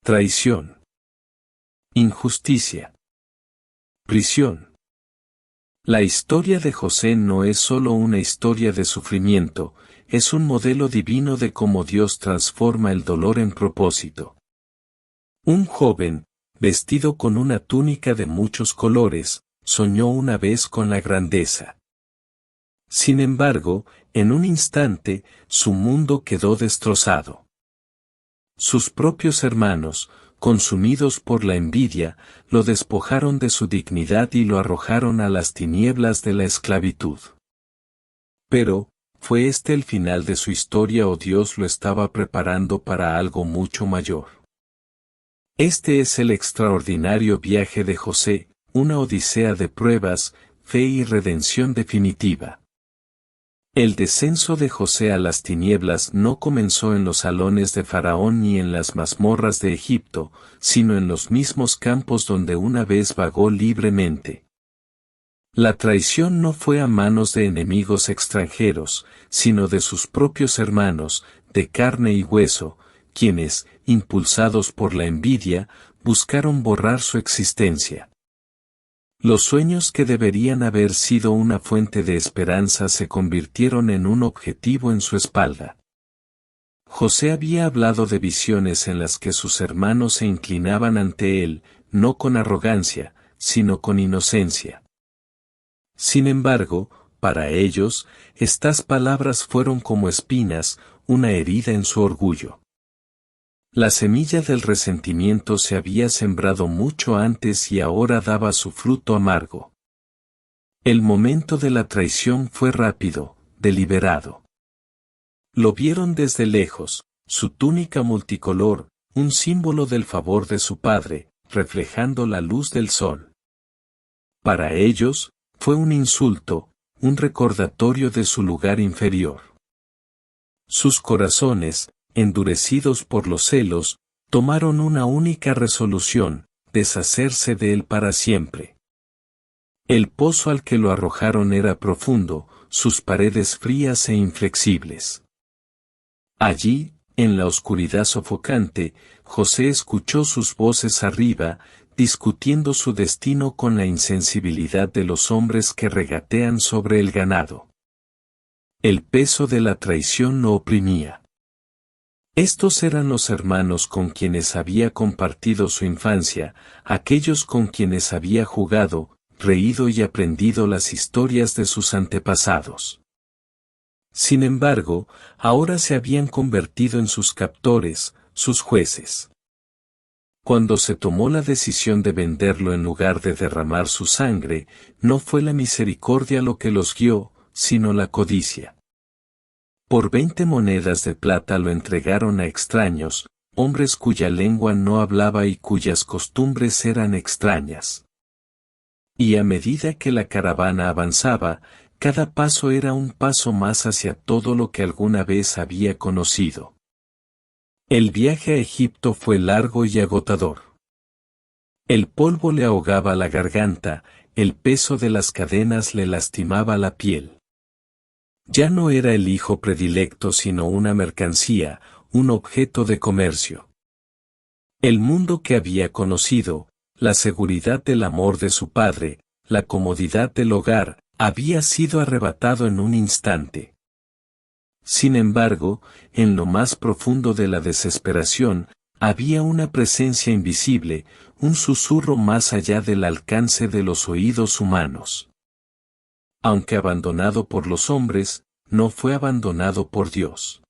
traición, injusticia, prisión. La historia de José no es solo una historia de sufrimiento, es un modelo divino de cómo Dios transforma el dolor en propósito. Un joven, vestido con una túnica de muchos colores, soñó una vez con la grandeza. Sin embargo, en un instante, su mundo quedó destrozado. Sus propios hermanos, consumidos por la envidia, lo despojaron de su dignidad y lo arrojaron a las tinieblas de la esclavitud. Pero, ¿fue este el final de su historia o Dios lo estaba preparando para algo mucho mayor? Este es el extraordinario viaje de José, una odisea de pruebas, fe y redención definitiva. El descenso de José a las tinieblas no comenzó en los salones de Faraón ni en las mazmorras de Egipto, sino en los mismos campos donde una vez vagó libremente. La traición no fue a manos de enemigos extranjeros, sino de sus propios hermanos, de carne y hueso, quienes, impulsados por la envidia, buscaron borrar su existencia. Los sueños que deberían haber sido una fuente de esperanza se convirtieron en un objetivo en su espalda. José había hablado de visiones en las que sus hermanos se inclinaban ante él, no con arrogancia, sino con inocencia. Sin embargo, para ellos, estas palabras fueron como espinas, una herida en su orgullo. La semilla del resentimiento se había sembrado mucho antes y ahora daba su fruto amargo. El momento de la traición fue rápido, deliberado. Lo vieron desde lejos, su túnica multicolor, un símbolo del favor de su padre, reflejando la luz del sol. Para ellos, fue un insulto, un recordatorio de su lugar inferior. Sus corazones, endurecidos por los celos, tomaron una única resolución, deshacerse de él para siempre. El pozo al que lo arrojaron era profundo, sus paredes frías e inflexibles. Allí, en la oscuridad sofocante, José escuchó sus voces arriba, discutiendo su destino con la insensibilidad de los hombres que regatean sobre el ganado. El peso de la traición lo oprimía. Estos eran los hermanos con quienes había compartido su infancia, aquellos con quienes había jugado, reído y aprendido las historias de sus antepasados. Sin embargo, ahora se habían convertido en sus captores, sus jueces. Cuando se tomó la decisión de venderlo en lugar de derramar su sangre, no fue la misericordia lo que los guió, sino la codicia. Por 20 monedas de plata lo entregaron a extraños, hombres cuya lengua no hablaba y cuyas costumbres eran extrañas. Y a medida que la caravana avanzaba, cada paso era un paso más hacia todo lo que alguna vez había conocido. El viaje a Egipto fue largo y agotador. El polvo le ahogaba la garganta, el peso de las cadenas le lastimaba la piel. Ya no era el hijo predilecto sino una mercancía, un objeto de comercio. El mundo que había conocido, la seguridad del amor de su padre, la comodidad del hogar, había sido arrebatado en un instante. Sin embargo, en lo más profundo de la desesperación, había una presencia invisible, un susurro más allá del alcance de los oídos humanos. Aunque abandonado por los hombres, no fue abandonado por Dios.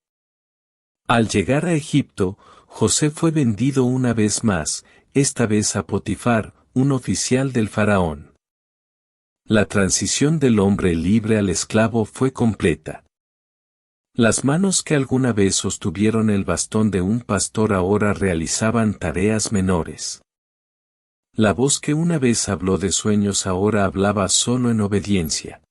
Al llegar a Egipto, José fue vendido una vez más, esta vez a Potifar, un oficial del faraón. La transición del hombre libre al esclavo fue completa. Las manos que alguna vez sostuvieron el bastón de un pastor ahora realizaban tareas menores. La voz que una vez habló de sueños ahora hablaba solo en obediencia.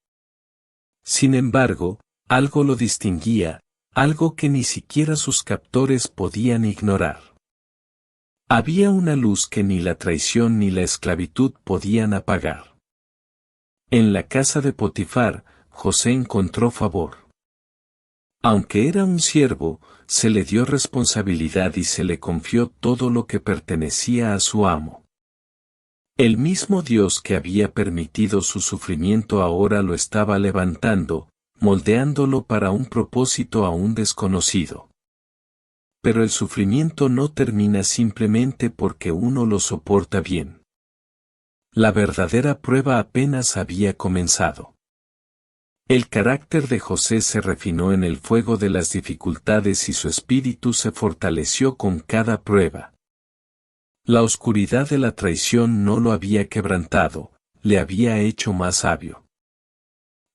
Sin embargo, algo lo distinguía, algo que ni siquiera sus captores podían ignorar. Había una luz que ni la traición ni la esclavitud podían apagar. En la casa de Potifar, José encontró favor. Aunque era un siervo, se le dio responsabilidad y se le confió todo lo que pertenecía a su amo. El mismo Dios que había permitido su sufrimiento ahora lo estaba levantando, moldeándolo para un propósito aún desconocido. Pero el sufrimiento no termina simplemente porque uno lo soporta bien. La verdadera prueba apenas había comenzado. El carácter de José se refinó en el fuego de las dificultades y su espíritu se fortaleció con cada prueba. La oscuridad de la traición no lo había quebrantado, le había hecho más sabio.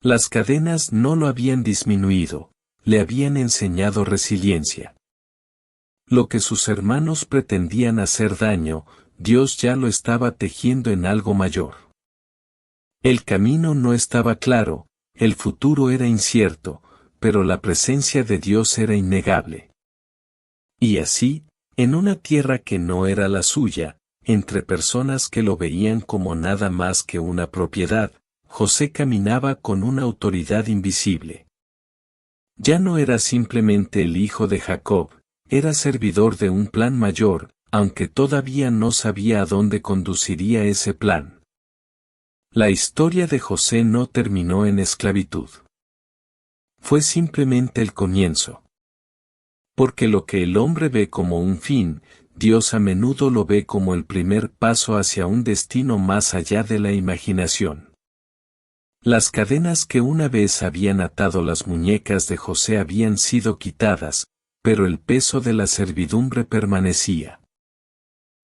Las cadenas no lo habían disminuido, le habían enseñado resiliencia. Lo que sus hermanos pretendían hacer daño, Dios ya lo estaba tejiendo en algo mayor. El camino no estaba claro, el futuro era incierto, pero la presencia de Dios era innegable. Y así, en una tierra que no era la suya, entre personas que lo veían como nada más que una propiedad, José caminaba con una autoridad invisible. Ya no era simplemente el hijo de Jacob, era servidor de un plan mayor, aunque todavía no sabía a dónde conduciría ese plan. La historia de José no terminó en esclavitud. Fue simplemente el comienzo. Porque lo que el hombre ve como un fin, Dios a menudo lo ve como el primer paso hacia un destino más allá de la imaginación. Las cadenas que una vez habían atado las muñecas de José habían sido quitadas, pero el peso de la servidumbre permanecía.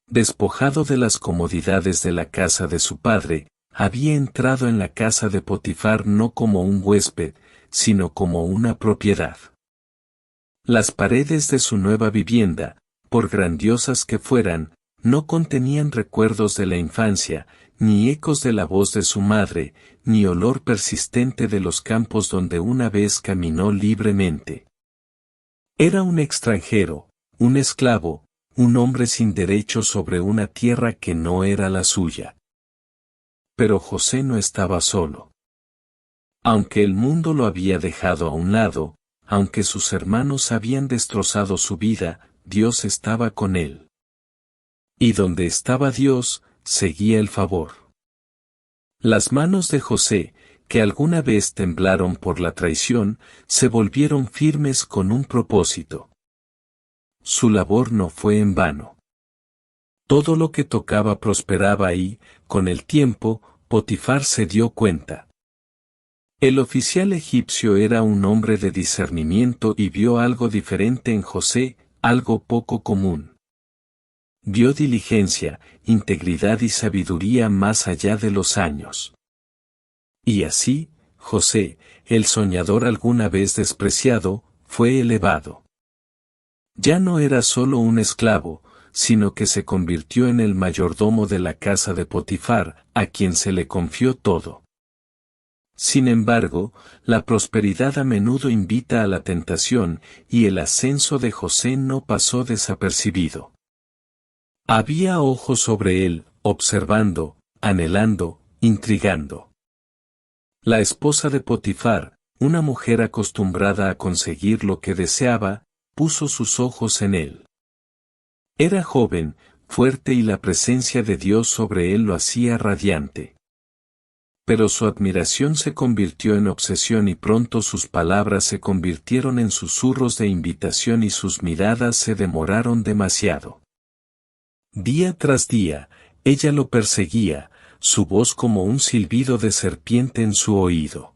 Despojado de las comodidades de la casa de su padre, había entrado en la casa de Potifar no como un huésped, sino como una propiedad. Las paredes de su nueva vivienda, por grandiosas que fueran, no contenían recuerdos de la infancia, ni ecos de la voz de su madre, ni olor persistente de los campos donde una vez caminó libremente. Era un extranjero, un esclavo, un hombre sin derecho sobre una tierra que no era la suya. Pero José no estaba solo. Aunque el mundo lo había dejado a un lado, aunque sus hermanos habían destrozado su vida, Dios estaba con él. Y donde estaba Dios, seguía el favor. Las manos de José, que alguna vez temblaron por la traición, se volvieron firmes con un propósito. Su labor no fue en vano. Todo lo que tocaba prosperaba y, con el tiempo, Potifar se dio cuenta. El oficial egipcio era un hombre de discernimiento y vio algo diferente en José, algo poco común. Vio diligencia, integridad y sabiduría más allá de los años. Y así, José, el soñador alguna vez despreciado, fue elevado. Ya no era solo un esclavo, sino que se convirtió en el mayordomo de la casa de Potifar, a quien se le confió todo. Sin embargo, la prosperidad a menudo invita a la tentación, y el ascenso de José no pasó desapercibido. Había ojos sobre él, observando, anhelando, intrigando. La esposa de Potifar, una mujer acostumbrada a conseguir lo que deseaba, puso sus ojos en él. Era joven, fuerte y la presencia de Dios sobre él lo hacía radiante. Pero su admiración se convirtió en obsesión y pronto sus palabras se convirtieron en susurros de invitación y sus miradas se demoraron demasiado. Día tras día, ella lo perseguía, su voz como un silbido de serpiente en su oído.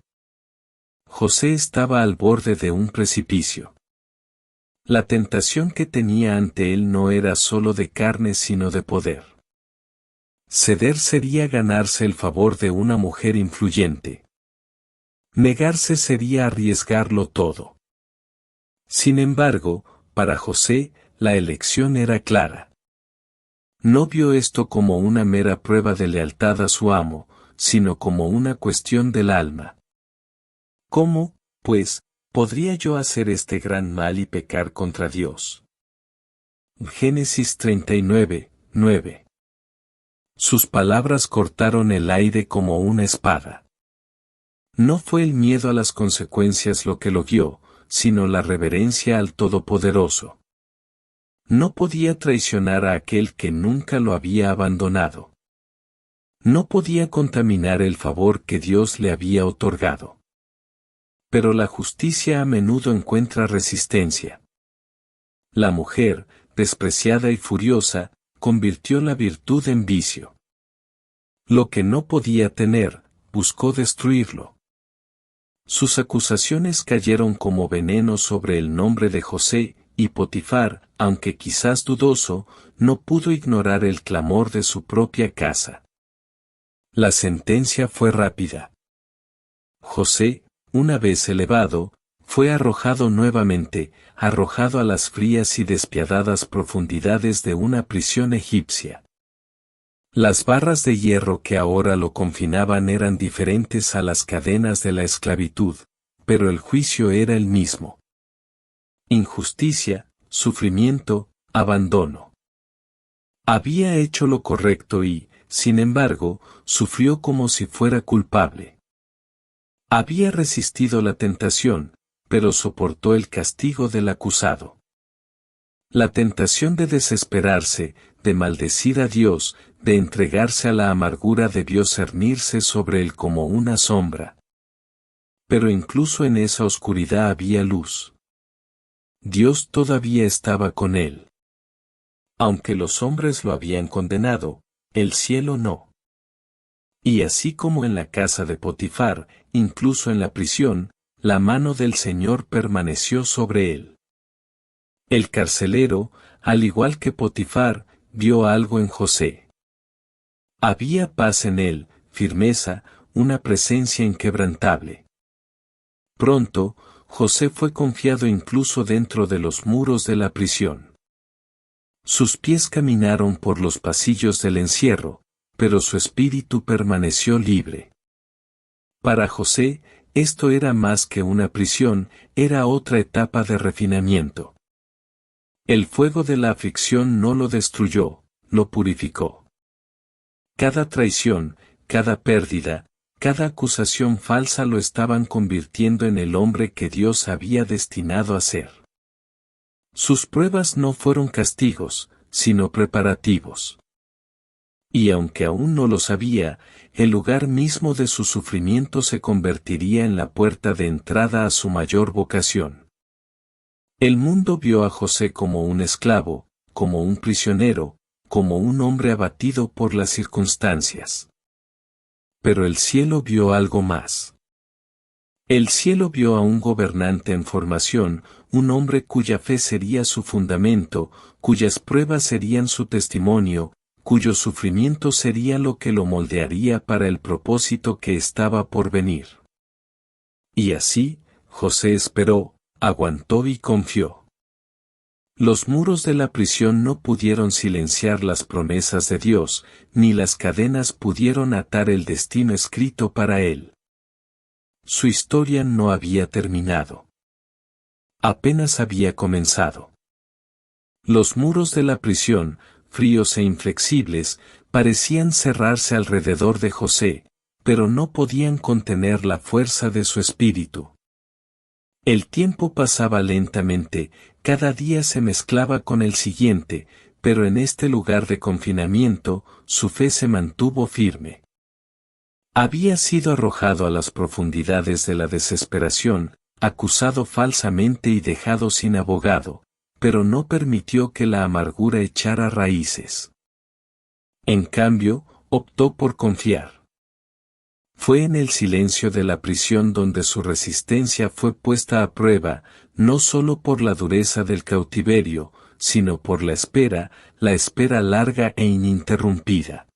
José estaba al borde de un precipicio. La tentación que tenía ante él no era solo de carne sino de poder. Ceder sería ganarse el favor de una mujer influyente. Negarse sería arriesgarlo todo. Sin embargo, para José, la elección era clara. No vio esto como una mera prueba de lealtad a su amo, sino como una cuestión del alma. ¿Cómo, pues, podría yo hacer este gran mal y pecar contra Dios? Génesis 39, 9. Sus palabras cortaron el aire como una espada. No fue el miedo a las consecuencias lo que lo guió, sino la reverencia al Todopoderoso. No podía traicionar a aquel que nunca lo había abandonado. No podía contaminar el favor que Dios le había otorgado. Pero la justicia a menudo encuentra resistencia. La mujer, despreciada y furiosa, convirtió la virtud en vicio. Lo que no podía tener, buscó destruirlo. Sus acusaciones cayeron como veneno sobre el nombre de José, y Potifar, aunque quizás dudoso, no pudo ignorar el clamor de su propia casa. La sentencia fue rápida. José, una vez elevado, fue arrojado nuevamente, arrojado a las frías y despiadadas profundidades de una prisión egipcia. Las barras de hierro que ahora lo confinaban eran diferentes a las cadenas de la esclavitud, pero el juicio era el mismo. Injusticia, sufrimiento, abandono. Había hecho lo correcto y, sin embargo, sufrió como si fuera culpable. Había resistido la tentación, pero soportó el castigo del acusado. La tentación de desesperarse, de maldecir a Dios, de entregarse a la amargura debió cernirse sobre él como una sombra. Pero incluso en esa oscuridad había luz. Dios todavía estaba con él. Aunque los hombres lo habían condenado, el cielo no. Y así como en la casa de Potifar, incluso en la prisión, la mano del Señor permaneció sobre él. El carcelero, al igual que Potifar, vio algo en José. Había paz en él, firmeza, una presencia inquebrantable. Pronto, José fue confiado incluso dentro de los muros de la prisión. Sus pies caminaron por los pasillos del encierro, pero su espíritu permaneció libre. Para José, esto era más que una prisión, era otra etapa de refinamiento. El fuego de la aflicción no lo destruyó, lo purificó. Cada traición, cada pérdida, cada acusación falsa lo estaban convirtiendo en el hombre que Dios había destinado a ser. Sus pruebas no fueron castigos, sino preparativos. Y aunque aún no lo sabía, el lugar mismo de su sufrimiento se convertiría en la puerta de entrada a su mayor vocación. El mundo vio a José como un esclavo, como un prisionero, como un hombre abatido por las circunstancias. Pero el cielo vio algo más. El cielo vio a un gobernante en formación, un hombre cuya fe sería su fundamento, cuyas pruebas serían su testimonio, cuyo sufrimiento sería lo que lo moldearía para el propósito que estaba por venir. Y así, José esperó, aguantó y confió. Los muros de la prisión no pudieron silenciar las promesas de Dios, ni las cadenas pudieron atar el destino escrito para él. Su historia no había terminado. Apenas había comenzado. Los muros de la prisión, fríos e inflexibles, parecían cerrarse alrededor de José, pero no podían contener la fuerza de su espíritu. El tiempo pasaba lentamente, cada día se mezclaba con el siguiente, pero en este lugar de confinamiento, su fe se mantuvo firme. Había sido arrojado a las profundidades de la desesperación, acusado falsamente y dejado sin abogado, pero no permitió que la amargura echara raíces. En cambio, optó por confiar. Fue en el silencio de la prisión donde su resistencia fue puesta a prueba, no solo por la dureza del cautiverio, sino por la espera larga e ininterrumpida.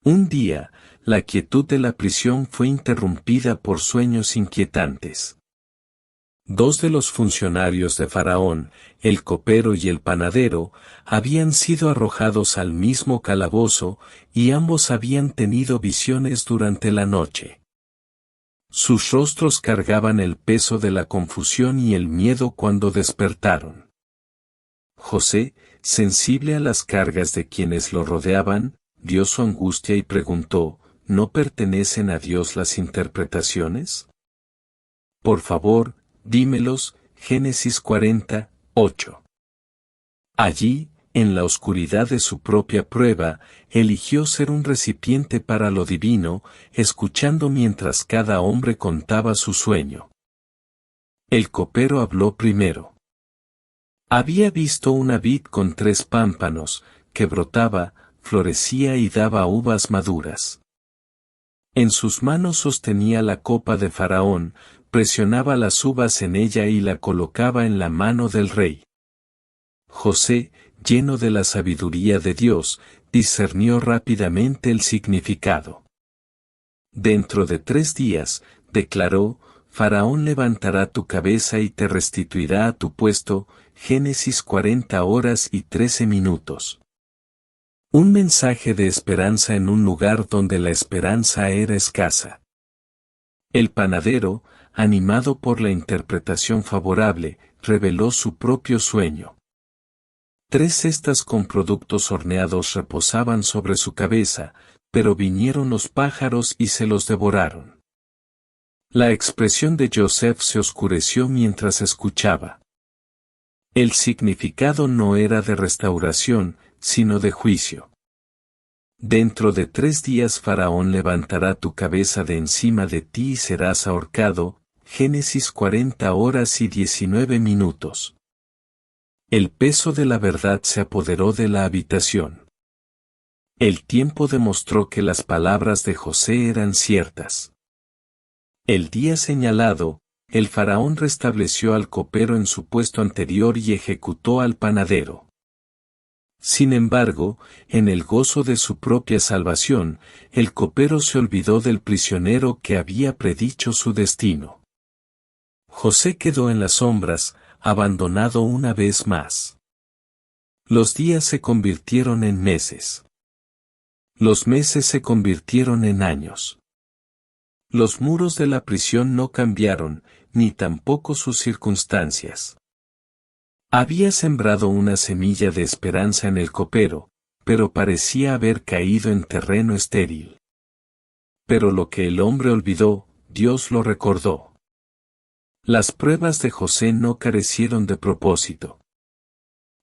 Un día, la quietud de la prisión fue interrumpida por sueños inquietantes. Dos de los funcionarios de Faraón, el copero y el panadero, habían sido arrojados al mismo calabozo, y ambos habían tenido visiones durante la noche. Sus rostros cargaban el peso de la confusión y el miedo cuando despertaron. José, sensible a las cargas de quienes lo rodeaban, vio su angustia y preguntó, ¿no pertenecen a Dios las interpretaciones? Por favor, dímelos, Génesis 40:8. Allí, en la oscuridad de su propia prueba, eligió ser un recipiente para lo divino, escuchando mientras cada hombre contaba su sueño. El copero habló primero. Había visto una vid con 3 pámpanos, que brotaba, florecía y daba uvas maduras. En sus manos sostenía la copa de Faraón, presionaba las uvas en ella y la colocaba en la mano del rey. José, lleno de la sabiduría de Dios, discernió rápidamente el significado. Dentro de 3 días, declaró, Faraón levantará tu cabeza y te restituirá a tu puesto, Génesis 40:13. Un mensaje de esperanza en un lugar donde la esperanza era escasa. El panadero, animado por la interpretación favorable, reveló su propio sueño. 3 cestas con productos horneados reposaban sobre su cabeza, pero vinieron los pájaros y se los devoraron. La expresión de Joseph se oscureció mientras escuchaba. El significado no era de restauración, sino de juicio. Dentro de 3 días Faraón levantará tu cabeza de encima de ti y serás ahorcado, Génesis 40:19. El peso de la verdad se apoderó de la habitación. El tiempo demostró que las palabras de José eran ciertas. El día señalado, el faraón restableció al copero en su puesto anterior y ejecutó al panadero. Sin embargo, en el gozo de su propia salvación, el copero se olvidó del prisionero que había predicho su destino. José quedó en las sombras, abandonado una vez más. Los días se convirtieron en meses. Los meses se convirtieron en años. Los muros de la prisión no cambiaron, ni tampoco sus circunstancias. Había sembrado una semilla de esperanza en el copero, pero parecía haber caído en terreno estéril. Pero lo que el hombre olvidó, Dios lo recordó. Las pruebas de José no carecieron de propósito.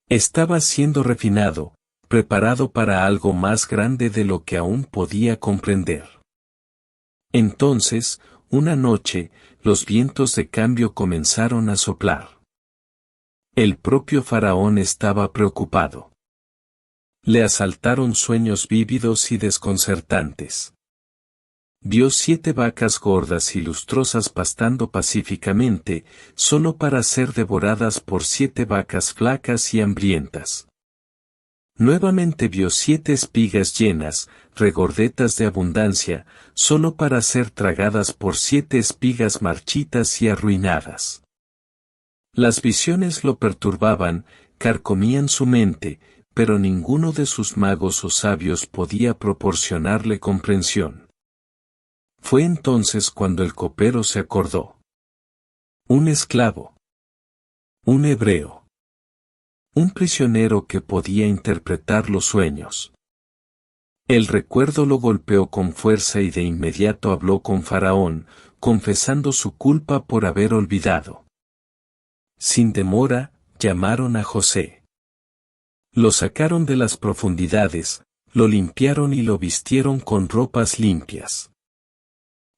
Estaba siendo refinado, preparado para algo más grande de lo que aún podía comprender. Entonces, una noche, los vientos de cambio comenzaron a soplar. El propio faraón estaba preocupado. Le asaltaron sueños vívidos y desconcertantes. Vio 7 vacas gordas y lustrosas pastando pacíficamente, solo para ser devoradas por 7 vacas flacas y hambrientas. Nuevamente vio 7 espigas llenas, regordetas de abundancia, solo para ser tragadas por 7 espigas marchitas y arruinadas. Las visiones lo perturbaban, carcomían su mente, pero ninguno de sus magos o sabios podía proporcionarle comprensión. Fue entonces cuando el copero se acordó. Un esclavo. Un hebreo. Un prisionero que podía interpretar los sueños. El recuerdo lo golpeó con fuerza y de inmediato habló con Faraón, confesando su culpa por haber olvidado. Sin demora, llamaron a José. Lo sacaron de las profundidades, lo limpiaron y lo vistieron con ropas limpias.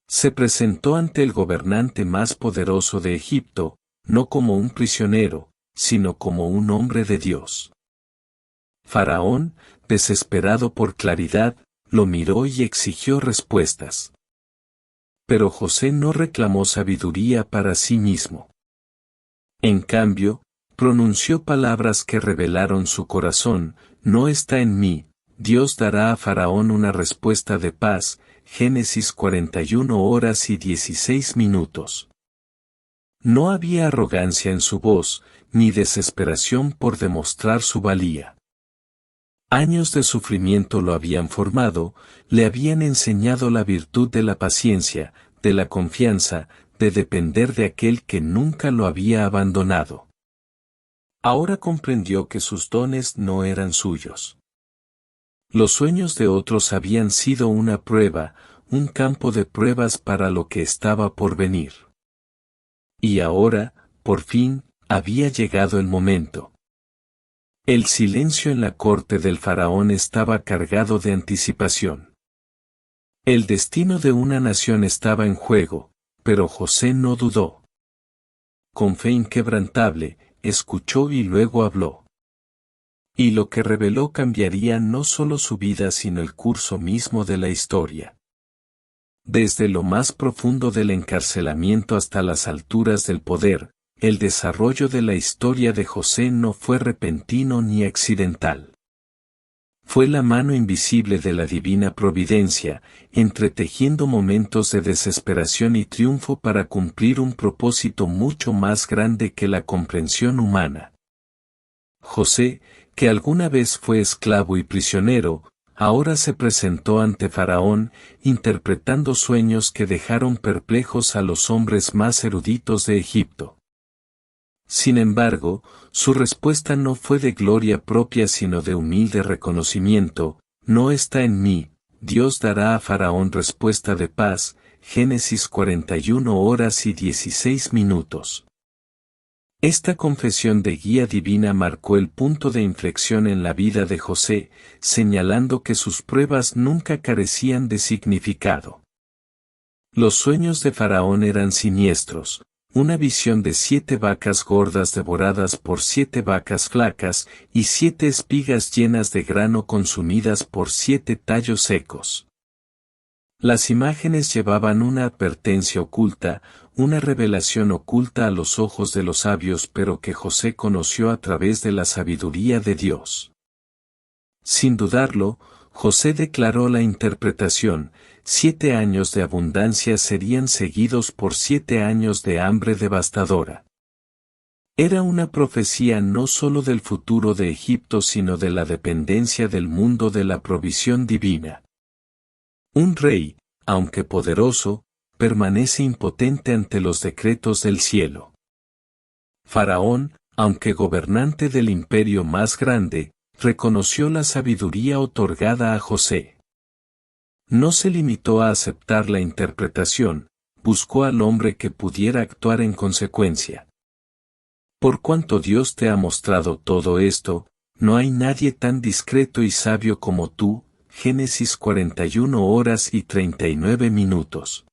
Se presentó ante el gobernante más poderoso de Egipto, no como un prisionero, sino como un hombre de Dios. Faraón, desesperado por claridad, lo miró y exigió respuestas. Pero José no reclamó sabiduría para sí mismo. En cambio, pronunció palabras que revelaron su corazón: no está en mí, Dios dará a Faraón una respuesta de paz, Génesis 41:16. No había arrogancia en su voz, ni desesperación por demostrar su valía. Años de sufrimiento lo habían formado, le habían enseñado la virtud de la paciencia, de la confianza, de depender de aquel que nunca lo había abandonado. Ahora comprendió que sus dones no eran suyos. Los sueños de otros habían sido una prueba, un campo de pruebas para lo que estaba por venir. Y ahora, Por fin, había llegado el momento. El silencio en la corte del faraón estaba cargado de anticipación. El destino de una nación estaba en juego, pero José no dudó. Con fe inquebrantable, escuchó y luego habló. Y lo que reveló cambiaría no solo su vida sino el curso mismo de la historia. Desde lo más profundo del encarcelamiento hasta las alturas del poder, el desarrollo de la historia de José no fue repentino ni accidental. Fue la mano invisible de la divina providencia, entretejiendo momentos de desesperación y triunfo para cumplir un propósito mucho más grande que la comprensión humana. José, que alguna vez fue esclavo y prisionero, ahora se presentó ante Faraón, interpretando sueños que dejaron perplejos a los hombres más eruditos de Egipto. Sin embargo, su respuesta no fue de gloria propia sino de humilde reconocimiento: no está en mí. Dios dará a Faraón respuesta de paz. Génesis 41 horas y 16 minutos. Esta confesión de guía divina marcó el punto de inflexión en la vida de José, señalando que sus pruebas nunca carecían de significado. Los sueños de Faraón eran siniestros: una visión de 7 vacas gordas devoradas por 7 vacas flacas, y 7 espigas llenas de grano consumidas por 7 tallos secos. Las imágenes llevaban una advertencia oculta, una revelación oculta a los ojos de los sabios, pero que José conoció a través de la sabiduría de Dios. Sin dudarlo, José declaró la interpretación: 7 años de abundancia serían seguidos por 7 años de hambre devastadora. Era una profecía no solo del futuro de Egipto sino de la dependencia del mundo de la provisión divina. Un rey, aunque poderoso, permanece impotente ante los decretos del cielo. Faraón, aunque gobernante del imperio más grande, reconoció la sabiduría otorgada a José. No se limitó a aceptar la interpretación, buscó al hombre que pudiera actuar en consecuencia. Por cuanto Dios te ha mostrado todo esto, no hay nadie tan discreto y sabio como tú. Génesis 41 horas y 39 minutos.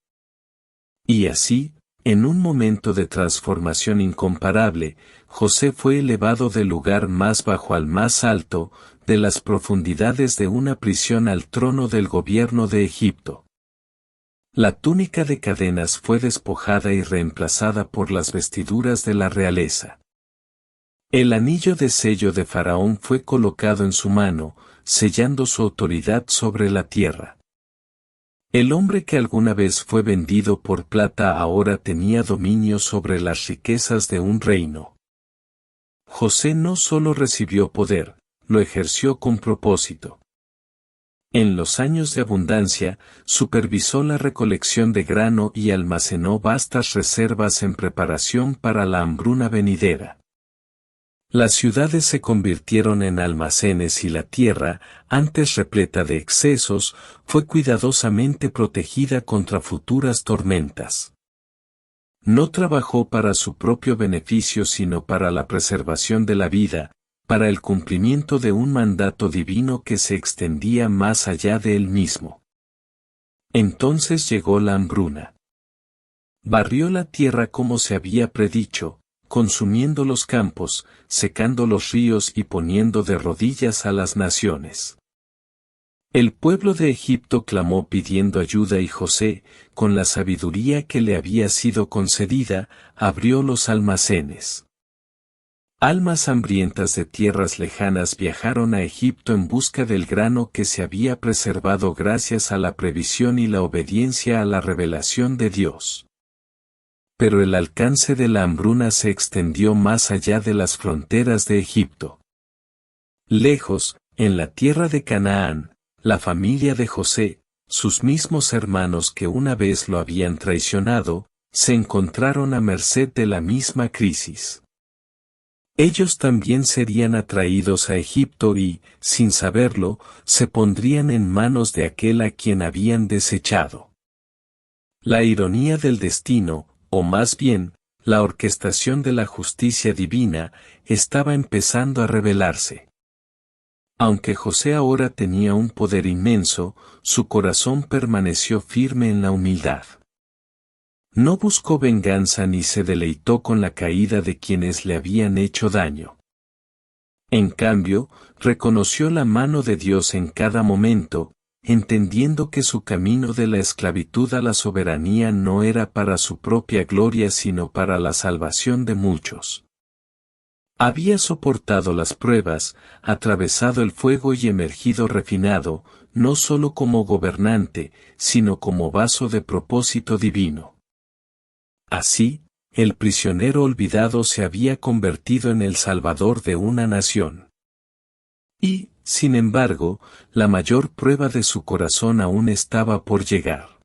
Y así, en un momento de transformación incomparable, José fue elevado del lugar más bajo al más alto, de las profundidades de una prisión al trono del gobierno de Egipto. La túnica de cadenas fue despojada y reemplazada por las vestiduras de la realeza. El anillo de sello de Faraón fue colocado en su mano, sellando su autoridad sobre la tierra. El hombre que alguna vez fue vendido por plata ahora tenía dominio sobre las riquezas de un reino. José no solo recibió poder, lo ejerció con propósito. En los años de abundancia, supervisó la recolección de grano y almacenó vastas reservas en preparación para la hambruna venidera. Las ciudades se convirtieron en almacenes y la tierra, antes repleta de excesos, fue cuidadosamente protegida contra futuras tormentas. No trabajó para su propio beneficio sino para la preservación de la vida, para el cumplimiento de un mandato divino que se extendía más allá de él mismo. Entonces llegó la hambruna. Barrió la tierra como se había predicho, consumiendo los campos, secando los ríos y poniendo de rodillas a las naciones. El pueblo de Egipto clamó pidiendo ayuda y José, con la sabiduría que le había sido concedida, abrió los almacenes. Almas hambrientas de tierras lejanas viajaron a Egipto en busca del grano que se había preservado gracias a la previsión y la obediencia a la revelación de Dios. Pero el alcance de la hambruna se extendió más allá de las fronteras de Egipto. Lejos, en la tierra de Canaán, la familia de José, sus mismos hermanos que una vez lo habían traicionado, se encontraron a merced de la misma crisis. Ellos también serían atraídos a Egipto y, sin saberlo, se pondrían en manos de aquel a quien habían desechado. La ironía del destino, o más bien, la orquestación de la justicia divina estaba empezando a revelarse. Aunque José ahora tenía un poder inmenso, su corazón permaneció firme en la humildad. No buscó venganza ni se deleitó con la caída de quienes le habían hecho daño. En cambio, reconoció la mano de Dios en cada momento, entendiendo que su camino de la esclavitud a la soberanía no era para su propia gloria sino para la salvación de muchos. Había soportado las pruebas, atravesado el fuego y emergido refinado, no solo como gobernante, sino como vaso de propósito divino. Así, el prisionero olvidado se había convertido en el salvador de una nación. Y, sin embargo, la mayor prueba de su corazón aún estaba por llegar.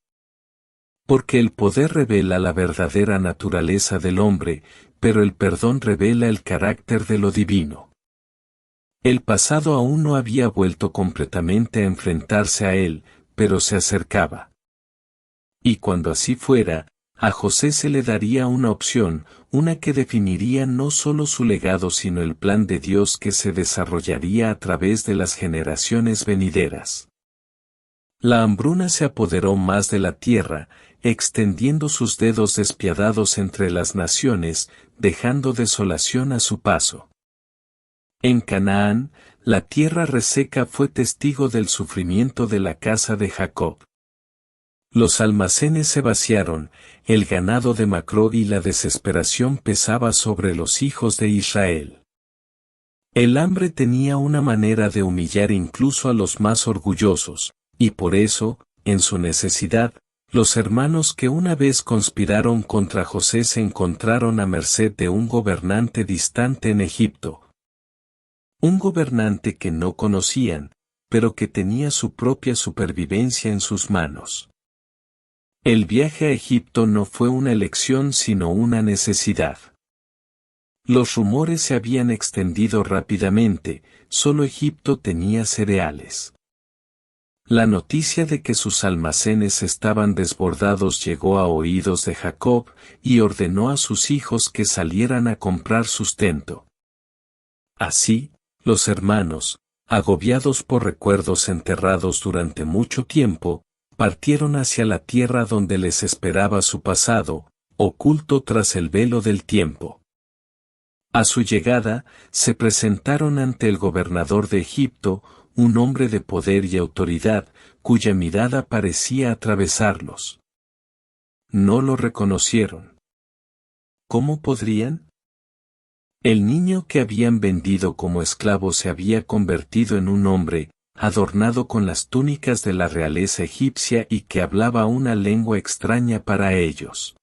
Porque el poder revela la verdadera naturaleza del hombre, pero el perdón revela el carácter de lo divino. El pasado aún no había vuelto completamente a enfrentarse a él, pero se acercaba. Y cuando así fuera, a José se le daría una opción, una que definiría no solo su legado sino el plan de Dios que se desarrollaría a través de las generaciones venideras. La hambruna se apoderó más de la tierra, extendiendo sus dedos despiadados entre las naciones, dejando desolación a su paso. En Canaán, la tierra reseca fue testigo del sufrimiento de la casa de Jacob. Los almacenes se vaciaron, el ganado demacró y la desesperación pesaba sobre los hijos de Israel. El hambre tenía una manera de humillar incluso a los más orgullosos, y por eso, en su necesidad, los hermanos que una vez conspiraron contra José se encontraron a merced de un gobernante distante en Egipto. Un gobernante que no conocían, pero que tenía su propia supervivencia en sus manos. El viaje a Egipto no fue una elección sino una necesidad. Los rumores se habían extendido rápidamente, solo Egipto tenía cereales. La noticia de que sus almacenes estaban desbordados llegó a oídos de Jacob, y ordenó a sus hijos que salieran a comprar sustento. Así, los hermanos, agobiados por recuerdos enterrados durante mucho tiempo, partieron hacia la tierra donde les esperaba su pasado, oculto tras el velo del tiempo. A su llegada, se presentaron ante el gobernador de Egipto, un hombre de poder y autoridad, cuya mirada parecía atravesarlos. No lo reconocieron. ¿Cómo podrían? El niño que habían vendido como esclavo se había convertido en un hombre, adornado con las túnicas de la realeza egipcia y que hablaba una lengua extraña para ellos.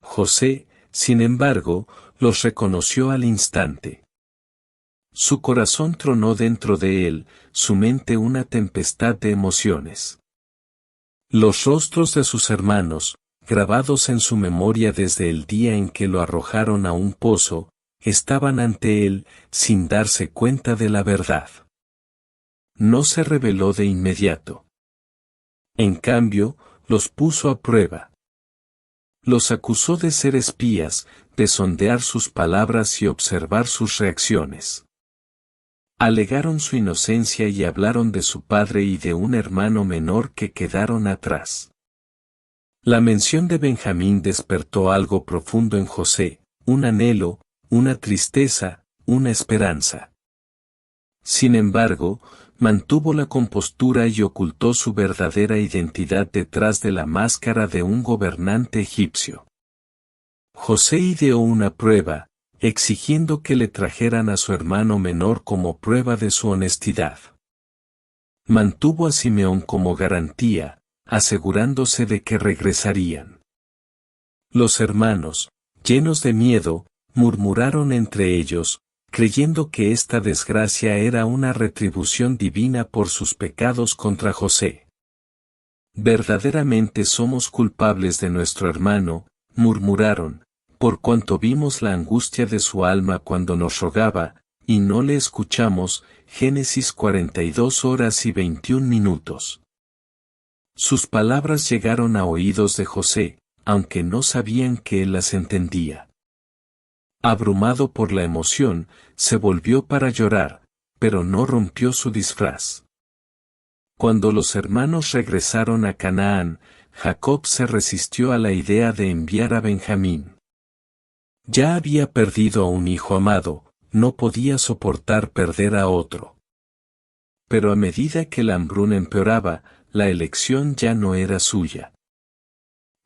José, sin embargo, los reconoció al instante. Su corazón tronó dentro de él, su mente una tempestad de emociones. Los rostros de sus hermanos, grabados en su memoria desde el día en que lo arrojaron a un pozo, estaban ante él, sin darse cuenta de la verdad. No se reveló de inmediato. En cambio, los puso a prueba. Los acusó de ser espías, de sondear sus palabras y observar sus reacciones. Alegaron su inocencia y hablaron de su padre y de un hermano menor que quedaron atrás. La mención de Benjamín despertó algo profundo en José, un anhelo, una tristeza, una esperanza. Sin embargo, mantuvo la compostura y ocultó su verdadera identidad detrás de la máscara de un gobernante egipcio. José ideó una prueba, exigiendo que le trajeran a su hermano menor como prueba de su honestidad. Mantuvo a Simeón como garantía, asegurándose de que regresarían. Los hermanos, llenos de miedo, murmuraron entre ellos, creyendo que esta desgracia era una retribución divina por sus pecados contra José. Verdaderamente somos culpables de nuestro hermano, murmuraron, por cuanto vimos la angustia de su alma cuando nos rogaba, y no le escuchamos. Génesis 42:21. Sus palabras llegaron a oídos de José, aunque no sabían que él las entendía. Abrumado por la emoción, se volvió para llorar, pero no rompió su disfraz. Cuando los hermanos regresaron a Canaán, Jacob se resistió a la idea de enviar a Benjamín. Ya había perdido a un hijo amado, no podía soportar perder a otro. Pero a medida que la hambruna empeoraba, la elección ya no era suya.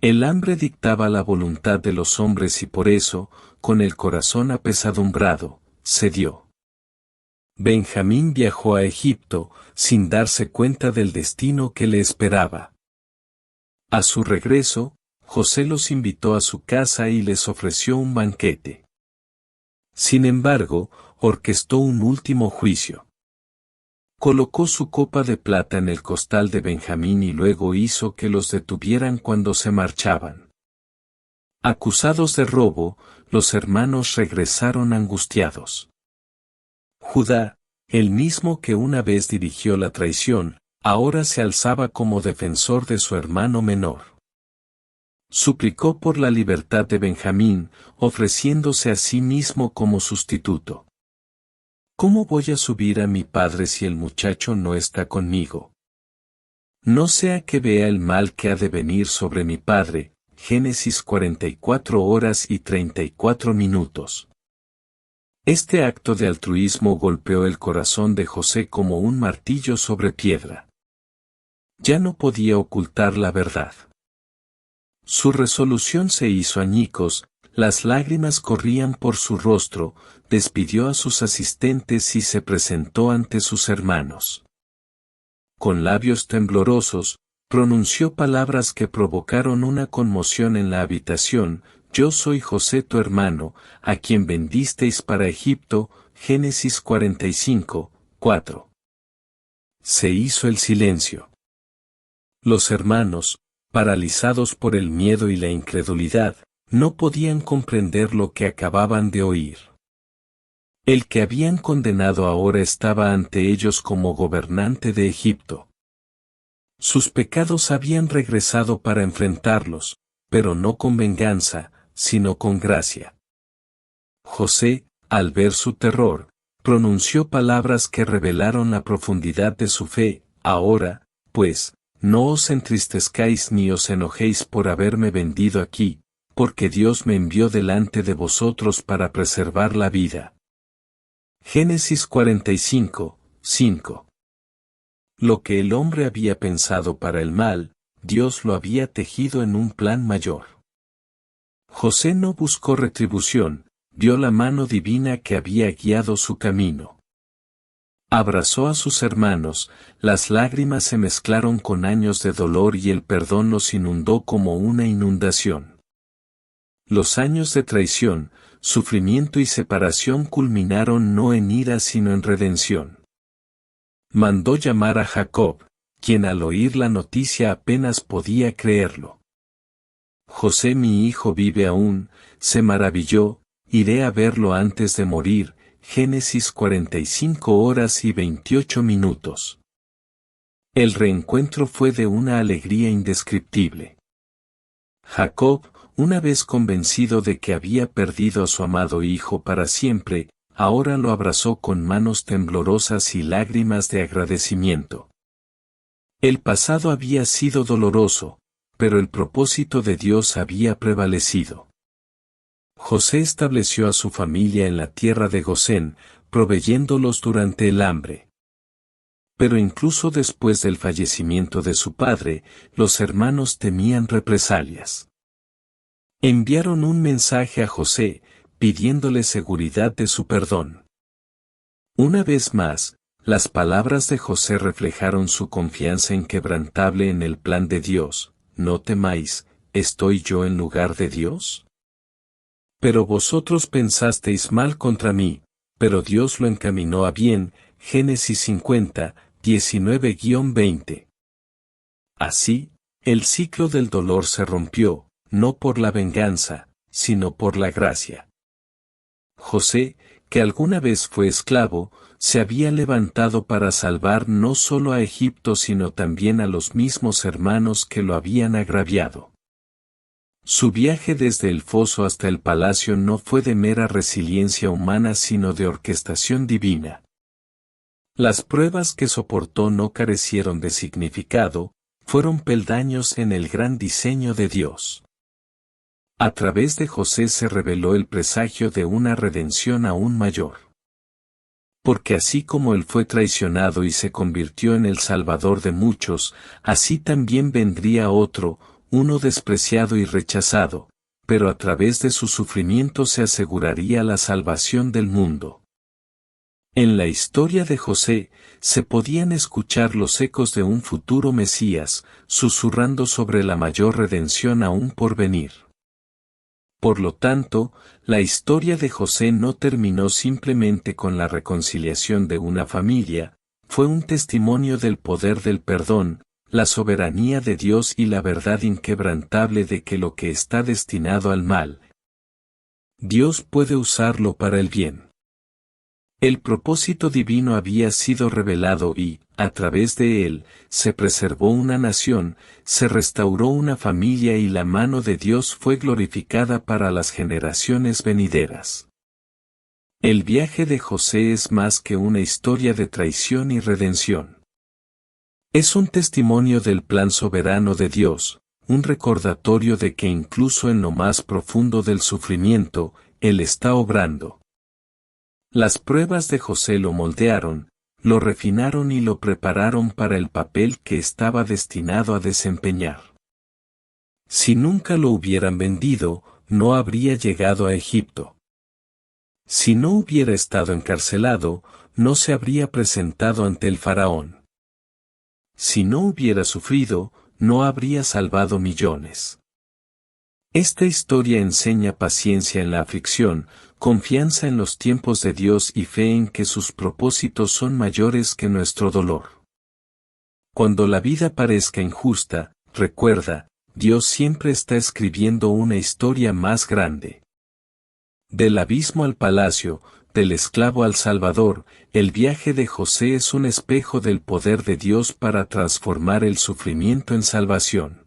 El hambre dictaba la voluntad de los hombres y por eso, con el corazón apesadumbrado, cedió. Benjamín viajó a Egipto, sin darse cuenta del destino que le esperaba. A su regreso, José los invitó a su casa y les ofreció un banquete. Sin embargo, orquestó un último juicio. Colocó su copa de plata en el costal de Benjamín y luego hizo que los detuvieran cuando se marchaban. Acusados de robo, los hermanos regresaron angustiados. Judá, el mismo que una vez dirigió la traición, ahora se alzaba como defensor de su hermano menor. Suplicó por la libertad de Benjamín, ofreciéndose a sí mismo como sustituto. ¿Cómo voy a subir a mi padre si el muchacho no está conmigo? No sea que vea el mal que ha de venir sobre mi padre. Génesis 44 horas y 34 minutos. Este acto de altruismo golpeó el corazón de José como un martillo sobre piedra. Ya no podía ocultar la verdad. Su resolución se hizo añicos, las lágrimas corrían por su rostro, despidió a sus asistentes y se presentó ante sus hermanos. Con labios temblorosos, pronunció palabras que provocaron una conmoción en la habitación. Yo soy José tu hermano, a quien vendisteis para Egipto. Génesis 45, 4. Se hizo el silencio. Los hermanos, paralizados por el miedo y la incredulidad, no podían comprender lo que acababan de oír. El que habían condenado ahora estaba ante ellos como gobernante de Egipto. Sus pecados habían regresado para enfrentarlos, pero no con venganza, sino con gracia. José, al ver su terror, pronunció palabras que revelaron la profundidad de su fe. Ahora, pues, no os entristezcáis ni os enojéis por haberme vendido aquí, porque Dios me envió delante de vosotros para preservar la vida. Génesis 45, 5. Lo que el hombre había pensado para el mal, Dios lo había tejido en un plan mayor. José no buscó retribución, vio la mano divina que había guiado su camino. Abrazó a sus hermanos, las lágrimas se mezclaron con años de dolor y el perdón los inundó como una inundación. Los años de traición, sufrimiento y separación culminaron no en ira sino en redención. Mandó llamar a Jacob, quien al oír la noticia apenas podía creerlo. José mi hijo vive aún, se maravilló, iré a verlo antes de morir. Génesis 45 horas y 28 minutos. El reencuentro fue de una alegría indescriptible. Jacob, una vez convencido de que había perdido a su amado hijo para siempre, ahora lo abrazó con manos temblorosas y lágrimas de agradecimiento. El pasado había sido doloroso, pero el propósito de Dios había prevalecido. José estableció a su familia en la tierra de Gosén, proveyéndolos durante el hambre. Pero incluso después del fallecimiento de su padre, los hermanos temían represalias. Enviaron un mensaje a José, pidiéndole seguridad de su perdón. Una vez más, las palabras de José reflejaron su confianza inquebrantable en el plan de Dios. No temáis, ¿estoy yo en lugar de Dios? Pero vosotros pensasteis mal contra mí, pero Dios lo encaminó a bien. Génesis 50, 19-20. Así, el ciclo del dolor se rompió, no por la venganza, sino por la gracia. José, que alguna vez fue esclavo, se había levantado para salvar no solo a Egipto sino también a los mismos hermanos que lo habían agraviado. Su viaje desde el foso hasta el palacio no fue de mera resiliencia humana sino de orquestación divina. Las pruebas que soportó no carecieron de significado, fueron peldaños en el gran diseño de Dios. A través de José se reveló el presagio de una redención aún mayor. Porque así como él fue traicionado y se convirtió en el salvador de muchos, así también vendría otro, uno despreciado y rechazado, pero a través de su sufrimiento se aseguraría la salvación del mundo. En la historia de José, se podían escuchar los ecos de un futuro Mesías, susurrando sobre la mayor redención aún por venir. Por lo tanto, la historia de José no terminó simplemente con la reconciliación de una familia, fue un testimonio del poder del perdón, la soberanía de Dios y la verdad inquebrantable de que lo que está destinado al mal, Dios puede usarlo para el bien. El propósito divino había sido revelado y, a través de él, se preservó una nación, se restauró una familia y la mano de Dios fue glorificada para las generaciones venideras. El viaje de José es más que una historia de traición y redención. Es un testimonio del plan soberano de Dios, un recordatorio de que incluso en lo más profundo del sufrimiento, Él está obrando. Las pruebas de José lo moldearon, lo refinaron y lo prepararon para el papel que estaba destinado a desempeñar. Si nunca lo hubieran vendido, no habría llegado a Egipto. Si no hubiera estado encarcelado, no se habría presentado ante el faraón. Si no hubiera sufrido, no habría salvado millones. Esta historia enseña paciencia en la aflicción, confianza en los tiempos de Dios y fe en que sus propósitos son mayores que nuestro dolor. Cuando la vida parezca injusta, recuerda, Dios siempre está escribiendo una historia más grande. Del abismo al palacio, del esclavo al Salvador, el viaje de José es un espejo del poder de Dios para transformar el sufrimiento en salvación.